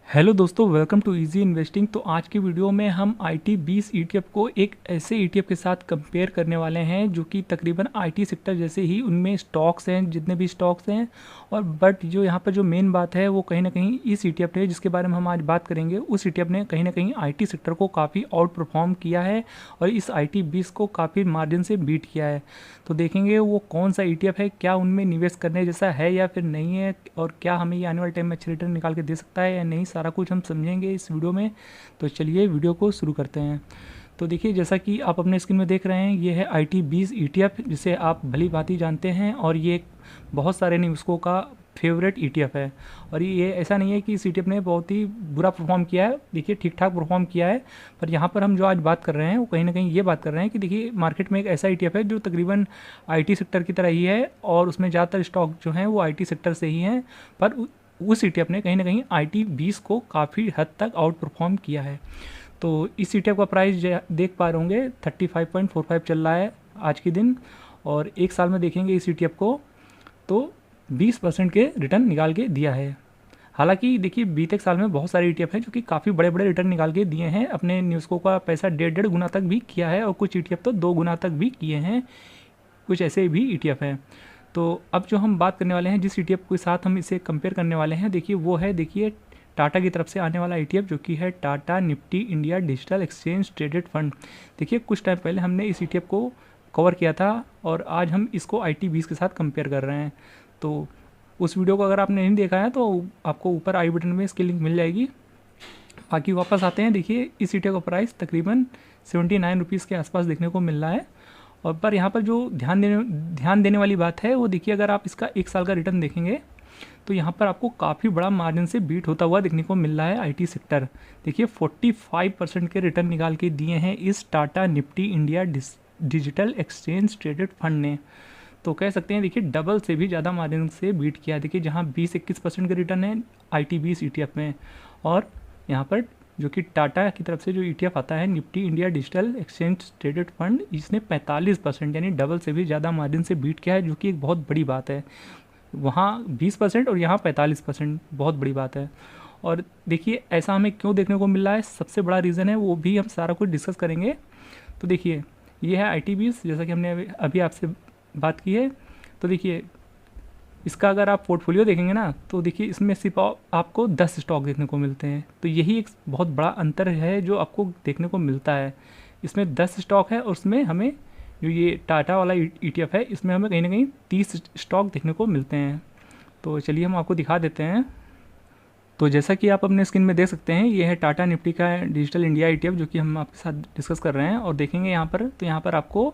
Hello दोस्तों, welcome to easy investing. तो आज की वीडियो में हम IT20 ETF को एक ऐसे ETF के साथ कंपेयर करने वाले हैं जो कि तकरीबन IT सेक्टर जैसे ही उनमें स्टॉक्स हैं, जितने भी स्टॉक्स हैं। और बट जो यहाँ पर जो मेन बात है वो कहीं ना कहीं इस ETF ने, जिसके बारे में हम आज बात करेंगे, उस ETF ने कहीं ना कहीं IT सेक्टर को काफ़ी आउट परफॉर्म किया है और इस IT20 को काफ़ी मार्जिन से बीट किया है। तो देखेंगे वो कौन सा ETF है, क्या उनमें निवेश करने जैसा है या फिर नहीं है, और क्या हमें ये आने वाले टाइम में अच्छे रिटर्न निकाल के दे सकता है या नहीं, सारा कुछ हम समझेंगे इस वीडियो में। तो चलिए वीडियो को शुरू करते हैं। तो देखिए, जैसा कि आप अपने स्क्रीन में देख रहे हैं, ये है IT20 ETF, जिसे आप भली भांति जानते हैं और ये बहुत सारे निवेशकों का फेवरेट ETF है। और ये ऐसा नहीं है कि इस ETF ने बहुत ही बुरा परफॉर्म किया है, देखिए ठीक ठाक परफॉर्म किया है। पर यहाँ पर हम जो आज बात कर रहे हैं वो कहीं ना कहीं ये बात कर रहे हैं कि देखिए, मार्केट में एक ऐसा ETF है जो तकरीबन IT सेक्टर की तरह ही है और उसमें ज़्यादातर स्टॉक जो हैं वो IT सेक्टर से ही हैं। पर उस ETF ने कहीं ना कहीं IT20 को काफ़ी हद तक आउट परफॉर्म किया है। तो इस ETF का प्राइस देख पा रहे होंगे 35.45 चल रहा है आज के दिन। और एक साल में देखेंगे इस ETF को तो 20% के रिटर्न निकाल के दिया है। हालांकि देखिए, बीते साल में बहुत सारे ETF हैं जो कि काफ़ी बड़े बड़े रिटर्न निकाल के दिए हैं, अपने निवेशकों का पैसा 1.5 गुना तक भी किया है और कुछ ETF तो 2 गुना तक भी किए हैं। कुछ ऐसे भी ETF हैं। तो अब जो हम बात करने वाले हैं, जिस ETF के साथ हम इसे कंपेयर करने वाले हैं, देखिए वो है, देखिए टाटा की तरफ से आने वाला ETF जो कि है Tata Nifty India digital exchange traded fund. देखिए, कुछ टाइम पहले हमने इस ETF को कवर किया था और आज हम इसको IT20 के साथ कंपेयर कर रहे हैं। तो उस वीडियो को अगर आपने नहीं देखा है तो आपको ऊपर आई बटन में इसकी लिंक मिल जाएगी। बाकी वापस आते हैं, देखिए इस ETF का प्राइस तकरीबन 79 रुपीज़ के आसपास देखने को मिल रहा है। और पर यहाँ पर जो ध्यान देने वाली बात है वो देखिए, अगर आप इसका एक साल का रिटर्न देखेंगे तो यहाँ पर आपको काफ़ी बड़ा मार्जिन से बीट होता हुआ देखने को मिल रहा है IT सेक्टर। देखिए 45% के रिटर्न निकाल के दिए हैं इस Tata Nifty India digital exchange traded fund ने। तो कह सकते हैं देखिए, डबल से भी ज़्यादा मार्जिन से बीट किया। देखिए, जहाँ 20-21% के रिटर्न है IT20 ETF में, और यहाँ पर जो कि टाटा की तरफ से जो ETF आता है Nifty India digital exchange traded fund, इसने 45% यानी डबल से भी ज़्यादा मार्जिन से बीट किया है, जो कि एक बहुत बड़ी बात है। वहाँ 20% और यहाँ 45%, बहुत बड़ी बात है। और देखिए, ऐसा हमें क्यों देखने को मिल रहा है, सबसे बड़ा रीज़न है, वो भी हम सारा कुछ डिस्कस करेंगे। तो देखिए, ये है IT20, जैसा कि हमने अभी आपसे बात की है। तो देखिए, इसका अगर आप पोर्टफोलियो देखेंगे ना, तो देखिए इसमें सिर्फ आपको 10 स्टॉक देखने को मिलते हैं। तो यही एक बहुत बड़ा अंतर है जो आपको देखने को मिलता है। इसमें 10 स्टॉक है और उसमें हमें जो ये टाटा वाला ETF है, इसमें हमें कहीं ना कहीं 30 स्टॉक देखने को मिलते हैं। तो चलिए हम आपको दिखा देते हैं। तो जैसा कि आप अपने स्क्रीन में देख सकते हैं, ये है टाटा निफ्टी का डिजिटल इंडिया ETF जो कि हम आपके साथ डिस्कस कर रहे हैं। और देखेंगे यहाँ पर, तो यहाँ पर आपको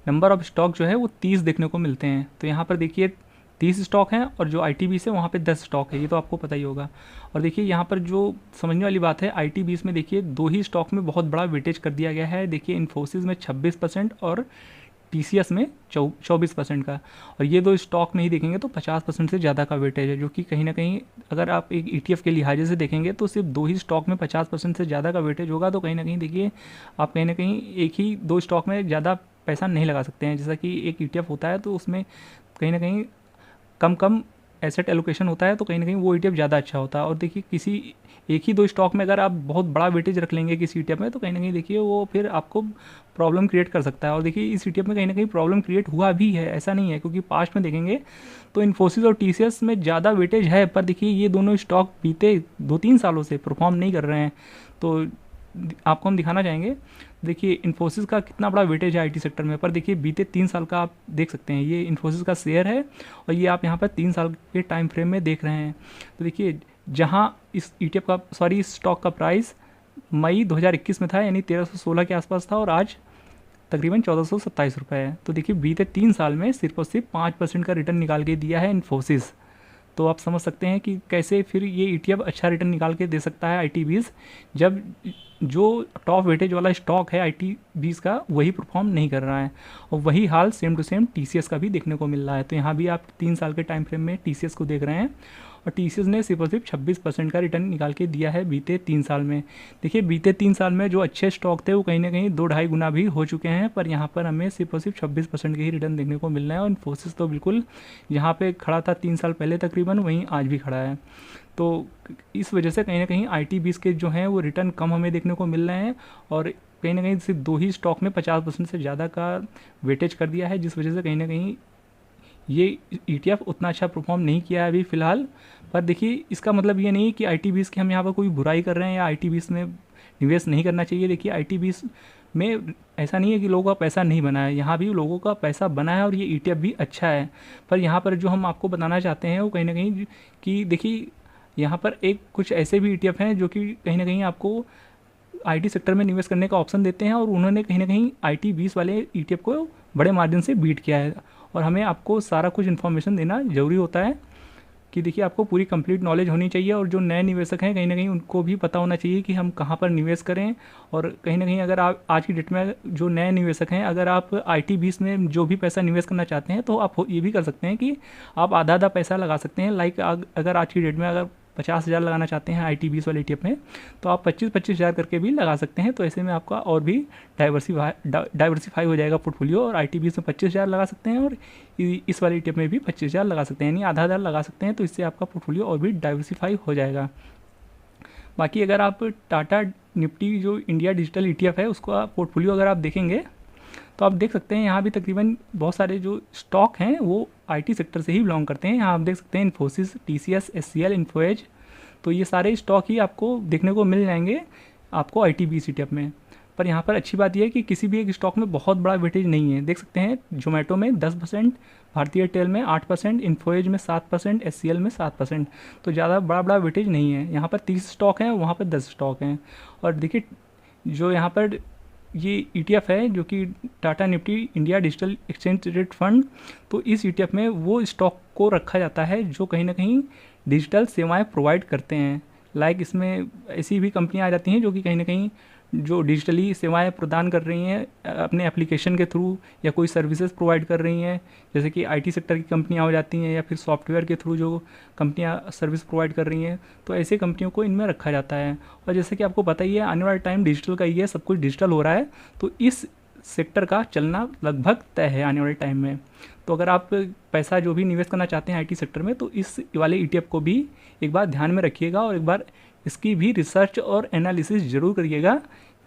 नंबर ऑफ स्टॉक जो है वो 30 देखने को मिलते हैं। तो यहाँ पर देखिए 30 स्टॉक हैं और जो IT20 है वहाँ पे 10 स्टॉक है, ये तो आपको पता ही होगा। और देखिए यहाँ पर जो समझने वाली बात है, IT20 में देखिए 2 ही स्टॉक में बहुत बड़ा वेटेज कर दिया गया है। देखिए, इन्फोसिस में 26% और TCS में 24% का। और ये दो स्टॉक में ही देखेंगे तो 50% से ज़्यादा का वेटेज है, जो कि कहीं ना कहीं अगर आप एक ETF के लिहाजे से देखेंगे तो सिर्फ 2 ही स्टॉक में 50% से ज़्यादा का वेटेज होगा। तो कहीं ना कहीं देखिए, आप कहीं ना कहीं एक ही 2 स्टॉक में ज़्यादा पैसा नहीं लगा सकते हैं। जैसा कि एक ETF होता है तो उसमें कहीं ना कहीं कम कम एसेट एलोकेशन होता है, तो कहीं ना कहीं वो ETF ज़्यादा अच्छा होता है। और देखिए, किसी एक ही 2 स्टॉक में अगर आप बहुत बड़ा वेटेज रख लेंगे किसी ETF में, तो कहीं ना कहीं देखिए वो फिर आपको प्रॉब्लम क्रिएट कर सकता है। और देखिए, इस ETF में कहीं ना कहीं प्रॉब्लम क्रिएट हुआ भी है, ऐसा नहीं है, क्योंकि पास्ट में देखेंगे तो इन्फोसिस और TCS में ज़्यादा वेटेज है, पर देखिए ये दोनों स्टॉक बीते 2-3 सालों से परफॉर्म नहीं कर रहे हैं। तो आपको हम दिखाना चाहेंगे, देखिए इन्फोसिस का कितना बड़ा वेटेज है IT सेक्टर में। पर देखिए, बीते 3 साल का आप देख सकते हैं, ये इन्फोसिस का शेयर है और ये आप यहाँ पर 3 साल के टाइम फ्रेम में देख रहे हैं। तो देखिए, जहाँ इस ETF का, सॉरी, इस स्टॉक का प्राइस मई 2021 में था, यानी 1316 के आसपास था, और आज तकरीबन 1427 रुपये है। तो देखिए, बीते 3 साल में सिर्फ और सिर्फ 5% का रिटर्न निकाल के दिया है इन्फोसिस। तो आप समझ सकते हैं कि कैसे फिर ये ETF अच्छा रिटर्न निकाल के दे सकता है IT20, जब जो टॉप वेटेज वाला स्टॉक है IT20 का वही परफॉर्म नहीं कर रहा है। और वही हाल सेम टू सेम TCS का भी देखने को मिल रहा है। तो यहाँ भी आप 3 साल के टाइम फ्रेम में TCS को देख रहे हैं। और टीसीएस ने सिर्फ और सिर्फ 26% का रिटर्न निकाल के दिया है बीते 3 साल में। देखिए बीते 3 साल में जो अच्छे स्टॉक थे वो कहीं ना कहीं 2-2.5 गुना भी हो चुके हैं, पर यहाँ पर हमें सिर्फ और सिर्फ 26% के ही रिटर्न देखने को मिल रहा है। और इन्फोसिस तो बिल्कुल यहाँ पे खड़ा था 3 साल पहले तकरीबन, वहीं आज भी खड़ा है। तो इस वजह से कहीं ना कहीं IT20 के जो हैं वो रिटर्न कम हमें देखने को मिल रहे हैं, और कहीं ना कहीं सिर्फ 2 ही स्टॉक में 50% से ज़्यादा का वेटेज कर दिया है, जिस वजह से कहीं ना कहीं ये ETF उतना अच्छा परफॉर्म नहीं किया है अभी फ़िलहाल। पर देखिए इसका मतलब ये नहीं कि IT20 की हम यहाँ पर कोई बुराई कर रहे हैं या IT20 में निवेश नहीं करना चाहिए। देखिए IT20 में ऐसा नहीं है कि लोगों का पैसा नहीं बना है, यहाँ भी लोगों का पैसा बना है और ये ETF भी अच्छा है। पर यहाँ पर जो हम आपको बताना चाहते हैं वो कहीं ना कहीं कि देखिए यहाँ पर एक कुछ ऐसे भी ETF हैं जो कि कहीं ना कहीं आपको IT सेक्टर में निवेश करने का ऑप्शन देते हैं, और उन्होंने कहीं ना कहीं IT20 वाले ETF को बड़े मार्जिन से बीट किया है। और हमें आपको सारा कुछ इन्फॉर्मेशन देना ज़रूरी होता है कि देखिए आपको पूरी कंप्लीट नॉलेज होनी चाहिए, और जो नए निवेशक हैं कहीं ना कहीं उनको भी पता होना चाहिए कि हम कहाँ पर निवेश करें। और कहीं ना कहीं अगर आप आज की डेट में जो नए निवेशक हैं, अगर आप IT20 में जो भी पैसा निवेश करना चाहते हैं तो आप ये भी कर सकते हैं कि आप आधा आधा पैसा लगा सकते हैं। लाइक अगर आज की डेट में अगर 50,000 लगाना चाहते हैं IT20 वाले ETF में, तो आप 25,000 करके भी लगा सकते हैं। तो ऐसे में आपका और भी डाइवर्सिफाई हो जाएगा पोर्टफोलियो, और IT20 में 25,000 लगा सकते हैं और इस वाले ETF में भी 25,000 लगा सकते हैं, यानी आधा आधा लगा सकते हैं। तो इससे आपका पोर्टफोलियो और भी डाइवर्सिफाई हो जाएगा। बाकी अगर आप टाटा निफ्टी जो इंडिया डिजिटल ETF है उसको आप पोर्टफोलियो अगर आप देखेंगे तो आप देख सकते हैं यहाँ भी तकरीबन बहुत सारे जो स्टॉक हैं वो IT सेक्टर से ही बिलोंग करते हैं। यहाँ आप देख सकते हैं इन्फोसिस, TCS, SCL, इन्फोएज, तो ये सारे स्टॉक ही आपको देखने को मिल जाएंगे आपको IT20 ETF में। पर यहाँ पर अच्छी बात यह है कि किसी भी एक स्टॉक में बहुत बड़ा वेटेज नहीं है। देख सकते हैं जोमेटो में 10%, भारतीय एयरटेल में 8%, इन्फोएज में 7%, SCL में 7%, तो ज़्यादा बड़ा वेटेज नहीं है। यहाँ पर 30 स्टॉक हैं, वहाँ पर 10 स्टॉक हैं। और देखिए जो यहाँ पर ये ETF है जो कि Tata Nifty India digital exchange traded fund, तो इस ETF में वो स्टॉक को रखा जाता है जो कहीं ना कहीं डिजिटल सेवाएं प्रोवाइड करते हैं। लाइक इसमें ऐसी भी कंपनियां आ जाती हैं जो कि कहीं ना कहीं जो डिजिटली सेवाएं प्रदान कर रही हैं अपने एप्लीकेशन के थ्रू, या कोई सर्विसेज प्रोवाइड कर रही हैं, जैसे कि IT सेक्टर की कंपनियां हो जाती हैं, या फिर सॉफ्टवेयर के थ्रू जो कंपनियां सर्विस प्रोवाइड कर रही हैं, तो ऐसे कंपनियों को इनमें रखा जाता है। और जैसे कि आपको पता ही है आने वाला टाइम डिजिटल का ही है, सब कुछ डिजिटल हो रहा है, तो इस सेक्टर का चलना लगभग तय है आने वाले टाइम में। तो अगर आप पैसा जो भी निवेश करना चाहते हैं IT सेक्टर में, तो इस वाले ETF को भी एक बार ध्यान में रखिएगा और एक बार इसकी भी रिसर्च और एनालिसिस ज़रूर करिएगा।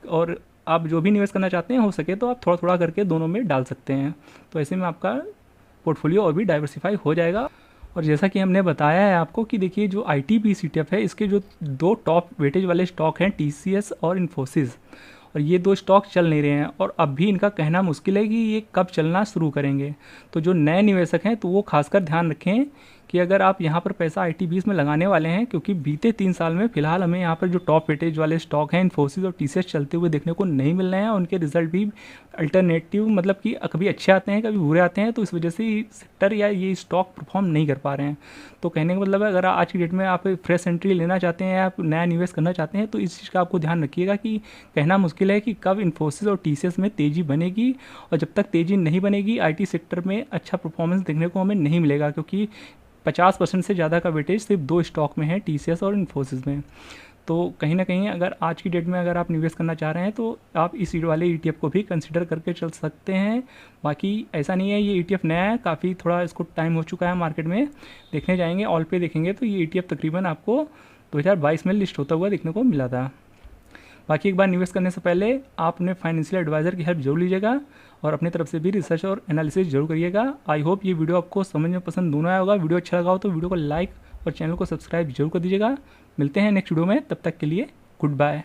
और आप जो भी निवेश करना चाहते हैं हो सके तो आप थोड़ा थोड़ा करके दोनों में डाल सकते हैं, तो ऐसे में आपका पोर्टफोलियो और भी डाइवर्सिफाई हो जाएगा। और जैसा कि हमने बताया है आपको कि देखिए जो IT20 ETF है इसके जो 2 टॉप वेटेज वाले स्टॉक हैं TCS और इन्फोसिस, और ये 2 स्टॉक चल नहीं रहे हैं, और अब भी इनका कहना मुश्किल है कि ये कब चलना शुरू करेंगे। तो जो नए निवेशक हैं तो वो खासकर ध्यान रखें कि अगर आप यहाँ पर पैसा IT20 में लगाने वाले हैं, क्योंकि बीते 3 साल में फिलहाल हमें यहाँ पर जो टॉप वेटेज वाले स्टॉक हैं इन्फोसिस और TCS चलते हुए देखने को नहीं मिल रहे हैं। उनके रिजल्ट भी अल्टरनेटिव मतलब कि कभी अच्छे आते हैं कभी बुरे आते हैं, तो इस वजह से सेक्टर या ये स्टॉक परफॉर्म नहीं कर पा रहे हैं। तो कहने का मतलब है अगर आज की डेट में आप फ्रेश एंट्री लेना चाहते हैं या आप नया निवेश करना चाहते हैं तो इस चीज़ का आपको ध्यान रखिएगा कि कहना मुश्किल है कि कब इन्फोसिस और TCS में तेज़ी बनेगी, और जब तक तेज़ी नहीं बनेगी IT सेक्टर में अच्छा परफॉर्मेंस देखने को हमें नहीं मिलेगा, क्योंकि 50% से ज़्यादा का वेटेज सिर्फ 2 स्टॉक में है, TCS और इन्फोसिस में। तो कहीं ना कहीं अगर आज की डेट में अगर आप निवेश करना चाह रहे हैं तो आप इस वाले ETF को भी कंसिडर करके चल सकते हैं। बाकी ऐसा नहीं है ये ETF नया है, काफ़ी थोड़ा इसको टाइम हो चुका है मार्केट में। देखने जाएंगे ऑल पे देखेंगे तो ये ETF तकरीबन आपको 2022 में लिस्ट होता हुआ देखने को मिला था। बाकी एक बार निवेश करने से पहले आप अपने फाइनेंशियल एडवाइज़र की हेल्प जरूर लीजिएगा और अपनी तरफ से भी रिसर्च और एनालिसिस जरूर करिएगा। आई होप ये वीडियो आपको समझ में पसंद दोनों आया होगा। वीडियो अच्छा लगा हो तो वीडियो को लाइक और चैनल को सब्सक्राइब जरूर कर दीजिएगा। मिलते हैं नेक्स्ट वीडियो में, तब तक के लिए गुड बाय।